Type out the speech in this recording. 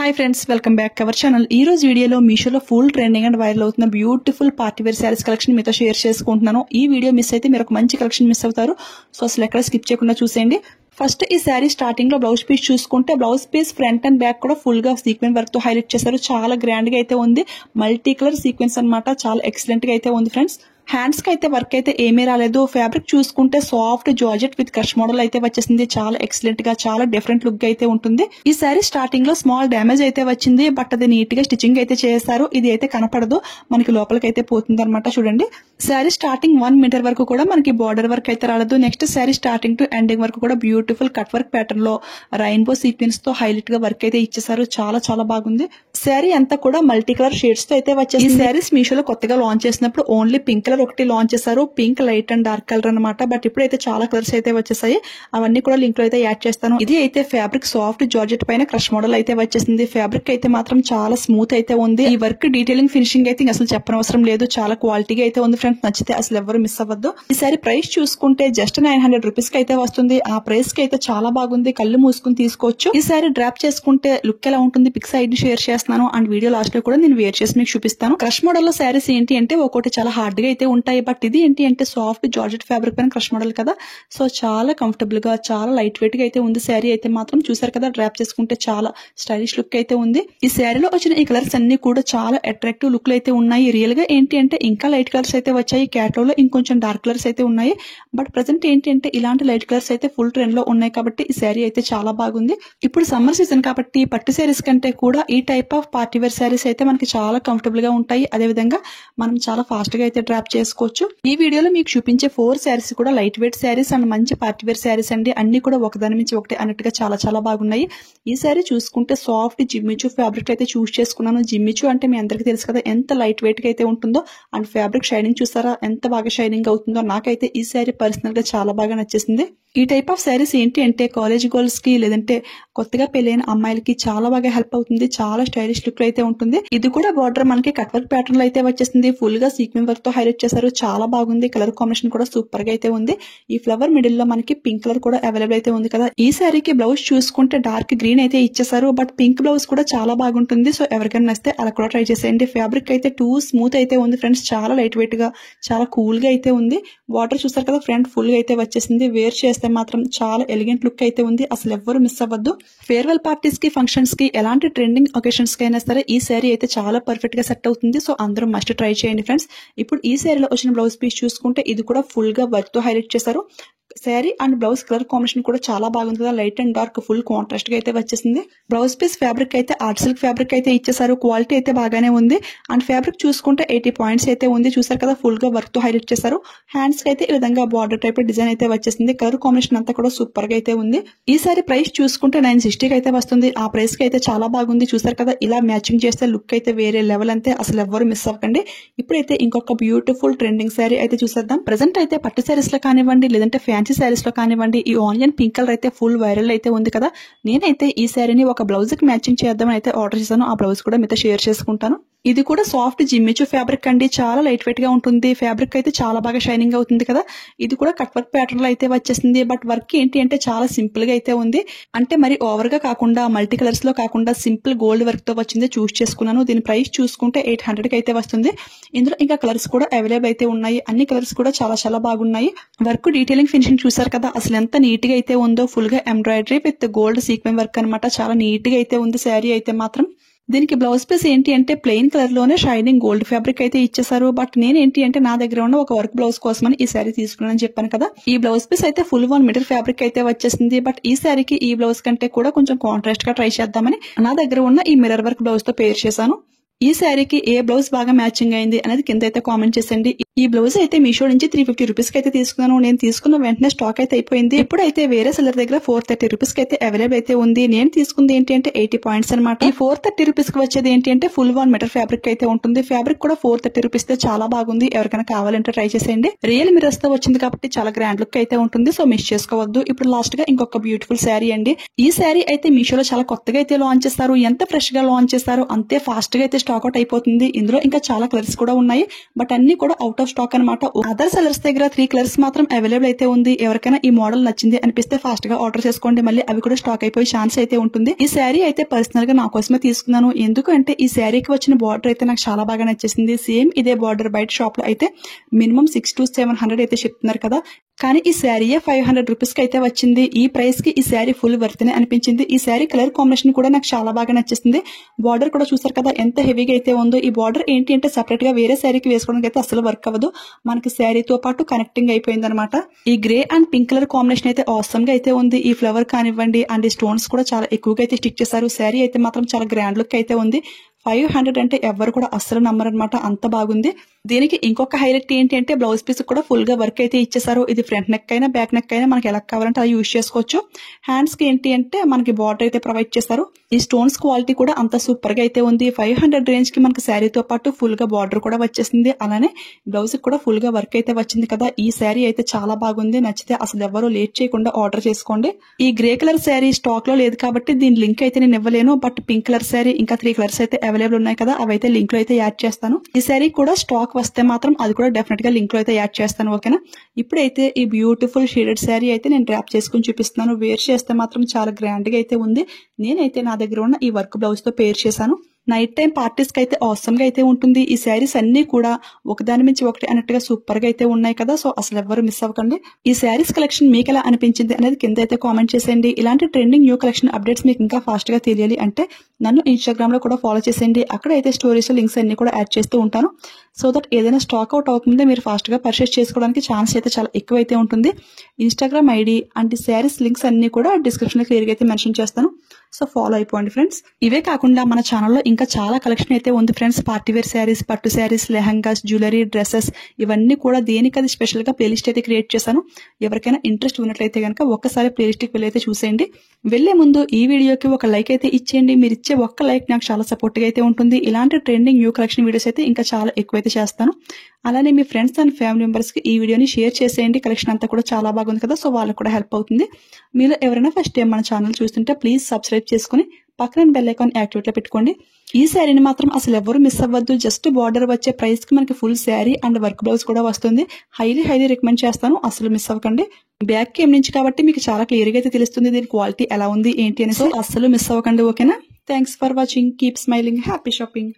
Hi friends, welcome back our channel. ఈ రోజు వీడియోలో మీషోలో ఫుల్ ట్రెండింగ్ అండ్ వైరల్ అవుతున్న beautiful party wear saris collection మీతో షేర్ చేసుకుంటున్నాను. ఈ వీడియో మిస్ అయితే మీరు ఒక మంచి కలెక్షన్ మిస్ అవుతారు. సో అసలు ఎక్కడ స్కిప్ చేయకుండా చూసేయండి. ఫస్ట్ ఈ శారీ స్టార్టింగ్ లో బ్లౌజ్ పీస్ చూసుకుంటే blouse piece front and back కూడా ఫుల్ గా సీక్వెన్స్ వర్క్ తో హైలైట్ చేశారు. చాలా గ్రాండ్ గా అయితే ఉంది. మల్టీ కలర్ సీక్వెన్స్ అన్నమాట. చాలా ఎక్సలెంట్ గా అయితే ఉంది ఫ్రెండ్స్. హ్యాండ్స్ కి అయితే వర్క్ అయితే ఏమీ రాలేదు. ఫ్యాబ్రిక్ చూసుకుంటే soft georgette with crush model అయితే వచ్చేసింది. చాలా ఎక్సలెంట్ గా చాలా డిఫరెంట్ లుక్ అయితే ఉంటుంది. ఈ శారీ స్టార్టింగ్ లో స్మాల్ డ్యామేజ్ అయితే వచ్చింది, బట్ అది నీట్ గా స్టిచ్చింగ్ అయితే చేశారు. ఇది అయితే కనపడదు, మనకి లోపలికి అయితే పోతుంది అనమాట. చూడండి, శారీ స్టార్టింగ్ 1 మీటర్ వరకు కూడా మనకి బార్డర్ వర్క్ అయితే రాలేదు. Next sari starting to ending వరకు కూడా బ్యూటిఫుల్ కట్ వర్క్ ప్యాటర్న్ లో రెయిన్బో సీక్వెన్స్ తో హైలైట్ గా వర్క్ అయితే ఇచ్చేసారు. చాలా చాలా బాగుంది. శారీ అంతా కూడా మల్టీ కలర్ షేడ్స్ తో అయితే వచ్చేసి. ఈ శారీస్ మీషోలో కొత్తగా లాంచ్ చేసినప్పుడు ఓన్లీ పింక్ కలర్ ఒకటి లాంచ్ చేశారు. Pink, light and dark colour అనమాట. బట్ ఇప్పుడైతే చాలా కలర్స్ అయితే వచ్చేసాయి. అవన్నీ కూడా లింక్ లో అయితే యాడ్ చేస్తాను. ఇది అయితే ఫ్యాబ్రిక్ సాఫ్ట్ జార్జెట్ పైన క్రష్ మోడల్ అయితే వచ్చేసింది. ఫ్యాబ్రిక్ అయితే మాత్రం చాలా స్మూత్ అయితే ఉంది. ఈ వర్క్ డీటెయిలింగ్ ఫినిషింగ్ అయితే అసలు చెప్పనవసరం లేదు. చాలా క్వాలిటీగా అయితే ఉంది ఫ్రెండ్స్. నచ్చితే అసలు ఎవరు మిస్ అవ్వద్దు. ఈ సారీ ప్రైస్ చూసుకుంటే జస్ట్ 900 రూపీస్ కి అయితే వస్తుంది. ఆ ప్రైస్ కి అయితే చాలా బాగుంది. కళ్ళు మూసుకుని తీసుకోవచ్చు. ఈ సారీ డ్రాప్ చేసుకుంటే లుక్ ఎలా ఉంటుంది పిక్ సైడ్ షేర్ చేస్తున్నాను. అండ్ వీడియో లాస్ట్ లో కూడా నేను వేర్ చేసి మీకు చూపిస్తాను. క్రష్ మోడల్ లో శారీస్ ఏంటి అంటే ఒక్కొక్కటి చాలా హార్డ్ గా అయితే ఉంటాయి. బట్ ఇది ఏంటి అంటే సాఫ్ట్ జార్జెట్ ఫ్యాబ్రిక్ పైన క్రష్ మోడల్ కదా. సో చాలా కంఫర్టబుల్ గా చాలా లైట్ వెయిట్ గా అయితే ఉంది. శారీ అయితే మాత్రం చూసారు కదా, డ్రాప్ చేసుకుంటే చాలా స్టైలిష్ లుక్ అయితే ఉంది. ఈ శారీలో వచ్చిన ఈ కలర్స్ అన్ని కూడా చాలా అట్రాక్టివ్ లుక్ అయితే ఉన్నాయి. రియల్ గా ఏంటి అంటే ఇంకా లైట్ కలర్స్ అయితే వచ్చాయి. క్యాటలాగ్ లో ఇంకొంచెం డార్క్ కలర్స్ అయితే ఉన్నాయి. బట్ ప్రెసెంట్ ఏంటి అంటే ఇలాంటి లైట్ కలర్స్ అయితే ఫుల్ ట్రెండ్ లో ఉన్నాయి కాబట్టి ఈ శారీ అయితే చాలా బాగుంది. ఇప్పుడు సమ్మర్ సీజన్ కాబట్టి పట్టు శారీస్ కంటే కూడా ఈ type of party wear saris అయితే మనకి చాలా కంఫర్టబుల్ గా ఉంటాయి. అదే విధంగా మనం చాలా ఫాస్ట్ గా అయితే డ్రాప్ చేసుకోవచ్చు. ఈ వీడియోలో మీకు చూపించే 4 శారీస్ కూడా లైట్ వెయిట్ శారీస్ అండ్ మంచి పార్టీ వేర్ శారీస్ అండి. అన్ని కూడా ఒకదాని నుంచి ఒకటి అన్నట్టుగా చాలా చాలా బాగున్నాయి. ఈ శారీ చూసుకుంటే సాఫ్ట్ జిమ్మిచూ ఫ్యాబ్రిక్ అయితే చూస్ చేసుకున్నాను. జిమ్మిచూ అంటే మీ అందరికీ తెలుసు కదా ఎంత లైట్ వెయిట్ గా అయితే ఉంటుందో. అండ్ ఫ్యాబ్రిక్ షైనింగ్ చూసారా ఎంత బాగా షైనింగ్ అవుతుందో. నాకైతే ఈ శారీ పర్సనల్ గా చాలా బాగా నచ్చేసింది. ఈ టైప్ ఆఫ్ శారీస్ ఏంటి అంటే కాలేజ్ గర్ల్స్ కి లేదంటే కొత్తగా పెళ్లైన అమ్మాయిలకి చాలా బాగా హెల్ప్ అవుతుంది. చాలా స్టైలిష్ లుక్ అయితే ఉంటుంది. ఇది కూడా బార్డర్ మనకి కట్ వర్క్ ప్యాటర్న్ లో అయితే వచ్చేసింది. ఫుల్ గా సీక్వెన్స్ వర్క్ తో హైలైట్ చేశారు. చాలా బాగుంది. కలర్ కాంబినేషన్ కూడా సూపర్ గా అయితే ఉంది. ఈ ఫ్లవర్ మిడిల్ లో మనకి పింక్ కలర్ కూడా అవైలబుల్ అయితే ఉంది కదా. ఈ శారీకి బ్లౌజ్ చూసుకుంటే డార్క్ గ్రీన్ అయితే ఇచ్చేసారు. బట్ పింక్ బ్లౌజ్ కూడా చాలా బాగుంటుంది. సో ఎవరికైనా నచ్చితే అలా కూడా ట్రై చేసేయండి. ఫ్యాబ్రిక్ అయితే టూ స్మూత్ అయితే ఉంది ఫ్రెండ్స్. చాలా లైట్ వెయిట్ గా చాలా కూల్ గా అయితే ఉంది. వాటర్ చూసారు కదా, ఫ్రంట్ ఫుల్ గా అయితే వచ్చేసింది. వేర్ చేస్తే మాత్రం చాలా ఎలిగెంట్ లుక్ అయితే ఉంది. అసలు ఎవ్వరు మిస్ అవ్వద్దు. ఫేర్వెల్ పార్టీస్ కి, ఫంక్షన్స్ కి, ఎలాంటి ట్రెండింగ్ ఒకేషన్స్ కి అయినా సరే ఈ శారీ అయితే చాలా పర్ఫెక్ట్ గా సెట్ అవుతుంది. సో అందరూ మస్ట్ ట్రై చేయండి ఫ్రెండ్స్. ఇప్పుడు ఈ శారీలో వచ్చిన బ్లౌజ్ పీస్ చూసుకుంటే ఇది కూడా ఫుల్ గా వర్క్ తో హైలైట్ చేశారు. Sari and blouse colour combination కూడా చాలా బాగుంది కదా. Light and dark full contrast గా అయితే వచ్చేసింది. బ్లౌజ్ పీస్ ఫ్యాబ్రిక్ అయితే ఆర్ట్ సిల్క్ ఫ్యాబ్రిక్ అయితే ఇచ్చేసారు. క్వాలిటీ అయితే బాగానే ఉంది. అండ్ ఫ్యాబ్రిక్ చూసుకుంటే 80 పాయింట్స్ అయితే ఉంది. చూసారు కదా, ఫుల్ గా వర్క్ తో హైలైట్ చేశారు. హ్యాండ్స్ కి అయితే ఈ విధంగా బార్డర్ టైప్ డిజైన్ అయితే వచ్చేసింది. కలర్ కాంబినేషన్ అంతా కూడా సూపర్ గా అయితే ఉంది. ఈ సారీ ప్రైస్ చూసుకుంటే 960 కి అయితే వస్తుంది. ఆ ప్రైస్ కి అయితే చాలా బాగుంది. చూసారు కదా, ఇలా మ్యాచింగ్ చేస్తే లుక్ అయితే వేరే లెవెల్. అంతే, అసలు ఎవ్వరు మిస్ అవ్వకండి. ఇప్పుడైతే ఇంకొక బ్యూటిఫుల్ ట్రెండింగ్ శారీ అయితే చూసేద్దాం. ప్రెసెంట్ అయితే పట్టు శారీస్ లో కానివ్వండి లేదంటే ఫ్యాన్సీ శారీస్ లో కానివ్వండి ఈ ఆనియన్ పింక్ కలర్ అయితే ఫుల్ వైరల్ అయితే ఉంది కదా. నేనైతే ఈ శారీని ఒక బ్లౌజ్ కి మ్యాచింగ్ చేద్దామని అయితే ఆర్డర్ చేశాను. ఆ బ్లౌజ్ కూడా మీతో షేర్ చేసుకుంటాను. ఇది కూడా సాఫ్ట్ జిమ్మిచూ ఫ్యాబ్రిక్ అండి. చాలా లైట్ వెయిట్ గా ఉంటుంది. ఫ్యాబ్రిక్ అయితే చాలా బాగా షైనింగ్ అవుతుంది కదా. ఇది కూడా కట్ వర్క్ ప్యాటర్న్ లో అయితే వచ్చేసింది. బట్ వర్క్ ఏంటి అంటే చాలా సింపుల్ గా అయితే ఉంది. అంటే మరి ఓవర్ గా కాకుండా మల్టీ కలర్స్ లో కాకుండా సింపుల్ గోల్డ్ వర్క్ తో వచ్చింది చూస్ చేసుకున్నాను. దీని ప్రైస్ చూసుకుంటే 800 కి అయితే వస్తుంది. ఇందులో ఇంకా కలర్స్ కూడా అవైలబుల్ అయితే ఉన్నాయి. అన్ని కలర్స్ కూడా చాలా చాలా బాగున్నాయి. వర్క్ డీటెయిలింగ్ ఫినిషింగ్ చూసారు కదా, అసలు ఎంత నీట్ గా అయితే ఉందో. ఫుల్ గా embroidery with gold sequence work అనమాట. చాలా నీట్ గా అయితే ఉంది శారీ అయితే మాత్రం. దీనికి బ్లౌజ్ పీస్ ఏంటి అంటే ప్లెయిన్ కలర్ లోనే షైనింగ్ గోల్డ్ ఫ్యాబ్రిక్ అయితే ఇచ్చేసారు. బట్ నేనేంటి అంటే నా దగ్గర ఉన్న ఒక వర్క్ బ్లౌజ్ కోసమని ఈ శారీ తీసుకున్నానని చెప్పాను కదా. ఈ బ్లౌజ్ పీస్ అయితే ఫుల్ 1 మీటర్ ఫ్యాబ్రిక్ అయితే వచ్చేసింది. బట్ ఈ శారీకి ఈ బ్లౌజ్ కంటే కూడా కొంచెం కాంట్రాస్ట్ గా ట్రై చేద్దామని నా దగ్గర ఉన్న ఈ మిర్రర్ వర్క్ బ్లౌజ్ తో పేర్ చేశాను. ఈ శారీకి ఏ బ్లౌజ్ బాగా మ్యాచింగ్ అయింది అనేది కింద అయితే కామెంట్ చేసండి. ఈ బ్లౌజ్ అయితే మీషో నుంచి 350 రూపీస్ కి అయితే తీసుకున్నాను. నేను తీసుకున్న వెంటనే స్టాక్ అయితే అయిపోయింది. ఇప్పుడైతే వేరే సెల్లర్ దగ్గర 430 రూపీస్ కి అయితే అవైలబుల్ అయితే ఉంది. నేను తీసుకుంది ఏంటి అంటే 80 పాయింట్స్ అనమాట. ఈ 430 రూపీస్ కి వచ్చేది ఏంటి అంటే ఫుల్ 1 మీటర్ ఫ్యాబ్రిక్ అయితే ఉంటుంది. ఫ్యాబ్రిక్ కూడా 430 రూపీస్ తో చాలా బాగుంది. ఎవరికైనా కావాలంటే ట్రై చేసేయండి. రియల్ మిర్రర్స్ తో వచ్చింది కాబట్టి చాలా గ్రాండ్ లుక్ అయితే ఉంటుంది. సో మిస్ చేసుకోవద్దు. ఇప్పుడు లాస్ట్ గా ఇంకొక బ్యూటిఫుల్ శారీ అండి. ఈ శారీ అయితే మీషోలో చాలా కొత్తగా అయితే లాంచ్ చేస్తారు. ఎంత ఫ్రెష్ గా లాంచ్ చేస్తారు అంతే ఫాస్ట్ గా అయితే స్టాక్ స్టాక్ అవుట్ అయిపోతుంది. ఇందులో ఇంకా చాలా కలర్స్ కూడా ఉన్నాయి, బట్ అన్ని కూడా అవుట్ ఆఫ్ స్టాక్ అనమాట. అదర్ సెలర్స్ దగ్గర 3 కలర్స్ మాత్రం అవైలబుల్ అయితే ఉంది. ఎవరికైనా ఈ మోడల్ నచ్చింది అనిపిస్తే ఫాస్ట్ గా ఆర్డర్ చేసుకోండి, మళ్ళీ అవి కూడా స్టాక్ అయిపోయే ఛాన్స్ అయితే ఉంటుంది. ఈ శారీ అయితే పర్సనల్ గా నా కోసమే తీసుకున్నాను, ఎందుకంటే ఈ శారీకి వచ్చిన బార్డర్ అయితే నాకు చాలా బాగా నచ్చేసింది. సేమ్ ఇదే బార్డర్ బయట షాప్ లో అయితే మినిమం 600 to 700 అయితే చెప్తున్నారు కదా, కానీ ఈ శారీయే 500 రూపీస్ కి అయితే వచ్చింది. ఈ ప్రైస్ కి ఈ శారీ ఫుల్ వర్త్ నే అనిపించింది. ఈ శారీ కలర్ కాంబినేషన్ కూడా నాకు చాలా బాగా నచ్చేసింది. బార్డర్ కూడా చూసారు కదా ఎంత హెవీగా అయితే ఉందో. ఈ బార్డర్ ఏంటి అంటే సెపరేట్ గా వేరే శారీకి వేసుకోవడానికి అయితే అసలు వర్క్ అవ్వదు, మనకి శారీతో పాటు కనెక్టింగ్ అయిపోయింది అనమాట. ఈ grey and pink colour combination అయితే ఆసమ్ గా అయితే ఉంది. ఈ ఫ్లవర్ కానివ్వండి అండ్ ఈ స్టోన్స్ కూడా చాలా ఎక్కువగా అయితే స్టిక్ చేశారు. శారీ అయితే మాత్రం చాలా గ్రాండ్ లుక్ అయితే ఉంది. 500 అంటే ఎవరు కూడా అస్సలు నమ్మరనమాట, అంత బాగుంది. దీనికి ఇంకొక హైలైట్ ఏంటి అంటే బ్లౌజ్ పీస్ కూడా ఫుల్ గా వర్క్ అయితే ఇచ్చేసారు. ఇది ఫ్రంట్ నెక్ అయినా బ్యాక్ నెక్ అయినా మనకి ఎలా కావాలంటే అలా యూజ్ చేసుకోవచ్చు. హ్యాండ్స్ కి ఏంటి అంటే మనకి బార్డర్ అయితే ప్రొవైడ్ చేశారు. ఈ స్టోన్స్ క్వాలిటీ కూడా అంత సూపర్ గా అయితే ఉంది. 500 రేంజ్ కి మనకి శారీతో పాటు ఫుల్ గా బార్డర్ కూడా వచ్చేసింది, అలానే బ్లౌజ్ కూడా ఫుల్ గా వర్క్ అయితే వచ్చింది కదా. ఈ శారీ అయితే చాలా బాగుంది, నచ్చితే అసలు ఎవరు లేట్ చేయకుండా ఆర్డర్ చేసుకోండి. ఈ గ్రే కలర్ శారీ స్టాక్ లో లేదు కాబట్టి దీని లింక్ అయితే నేను ఇవ్వలేను, బట్ పింక్ కలర్ శారీ ఇంకా 3 కలర్స్ అయితే అవైలబుల్ ఉన్నాయి కదా, అవైతే లింక్ లో అయితే యాడ్ చేస్తాను. ఈ శారీ కూడా స్టాక్ వస్తే మాత్రం అది కూడా డెఫినెట్ గా లింక్ లో అయితే యాడ్ చేస్తాను, ఓకేనా. ఇప్పుడైతే ఈ బ్యూటిఫుల్ షేడెడ్ శారీ అయితే నేను డ్రాప్ చేసుకుని చూపిస్తున్నాను. వేర్ చేస్తే మాత్రం చాలా గ్రాండ్ గా అయితే ఉంది. నేనైతే నా దగ్గర ఉన్న ఈ వర్క్ బ్లౌజ్ తో పేర్ చేశాను. నైట్ టైం పార్టీస్ కి అయితే ఆసమ్ గా అయితే ఉంటుంది. ఈ శారీస్ అన్ని కూడా ఒకదాని మించి ఒకటి అన్నట్టుగా సూపర్ గా అయితే ఉన్నాయి కదా, సో అసలు ఎవరు మిస్ అవ్వకండి. ఈ శారీస్ కలెక్షన్ మీకు ఎలా అనిపించింది అనేది కింద అయితే కామెంట్ చేసేయండి. ఇలాంటి ట్రెండింగ్ న్యూ కలెక్షన్ అప్డేట్స్ మీకు ఇంకా ఫాస్ట్ గా తెలియాలి అంటే నన్ను ఇన్స్టాగ్రామ్ లో కూడా ఫాలో చేసేయండి. అక్కడ అయితే స్టోరీస్ లింక్స్ అన్ని కూడా యాడ్ చేస్తూ ఉంటాను, సో దట్ ఏదైనా స్టాక్ అవుట్ అవుతుందో మీరు ఫాస్ట్ గా పర్చేస్ చేసుకోవడానికి ఛాన్స్ అయితే చాలా ఎక్కువ అయితే ఉంటుంది. Instagram ID and saris links అన్ని కూడా డిస్క్రిప్షన్ లో క్లియర్ గా అయితే మెన్షన్ చేస్తాను, సో ఫాలో అయిపోండి ఫ్రెండ్స్. ఇవే కాకుండా మన ఛానల్లో ఇంకా చాలా కలెక్షన్ అయితే ఉంది ఫ్రెండ్స్. పార్టీవేర్ శారీస్, పట్టు శారీస్, లెహంగాస్, జ్యువెలరీ, డ్రెస్సెస్, ఇవన్నీ కూడా దేనికది స్పెషల్ గా ప్లేలిస్ట్ అయితే క్రియేట్ చేశాను. ఎవరికైనా ఇంట్రెస్ట్ ఉన్నట్లయితే కనుక ఒక్కసారి ప్లేలిస్ట్ కి వెళ్ళి అయితే చూసేయండి. వెళ్లే ముందు ఈ వీడియోకి ఒక లైక్ అయితే ఇచ్చేయండి. మీరు ఇచ్చే ఒక్క లైక్ నాకు చాలా సపోర్ట్ గా అయితే ఉంటుంది. ఇలాంటి ట్రెండింగ్ న్యూ కలెక్షన్ వీడియోస్ అయితే ఇంకా చాలా ఎక్కువైతే చేస్తాను. అలానే మీ ఫ్రెండ్స్ అండ్ ఫ్యామిలీ మెంబర్స్ కి ఈ వీడియోని షేర్ చేసేయండి. కలెక్షన్ అంతా కూడా చాలా బాగుంది కదా, సో వాళ్ళకి కూడా హెల్ప్ అవుతుంది. మీరు ఎవరైనా ఫస్ట్ టైం మన ఛానల్ చూస్తుంటే ప్లీజ్ సబ్స్క్రైబ్ చేసుకుని పక్కన బెల్ ఐకాన్ యాక్టివేట్ లో పెట్టుకోండి. ఈ శారీని మాత్రం అసలు ఎవరు మిస్ అవ్వద్దు. జస్ట్ బార్డర్ వచ్చే ప్రైస్ కి మనకి full sari and work blouse కూడా వస్తుంది. హైలీ రికమెండ్ చేస్తాను, అసలు మిస్ అవ్వకండి. బ్యాక్ కేమ్ నుంచి కాబట్టి మీకు చాలా క్లియర్ గా అయితే తెలుస్తుంది దీని క్వాలిటీ ఎలా ఉంది ఏంటి అని, సో అసలు మిస్ అవ్వకండి, ఓకేనా. Thanks for watching. Keep smiling. Happy shopping.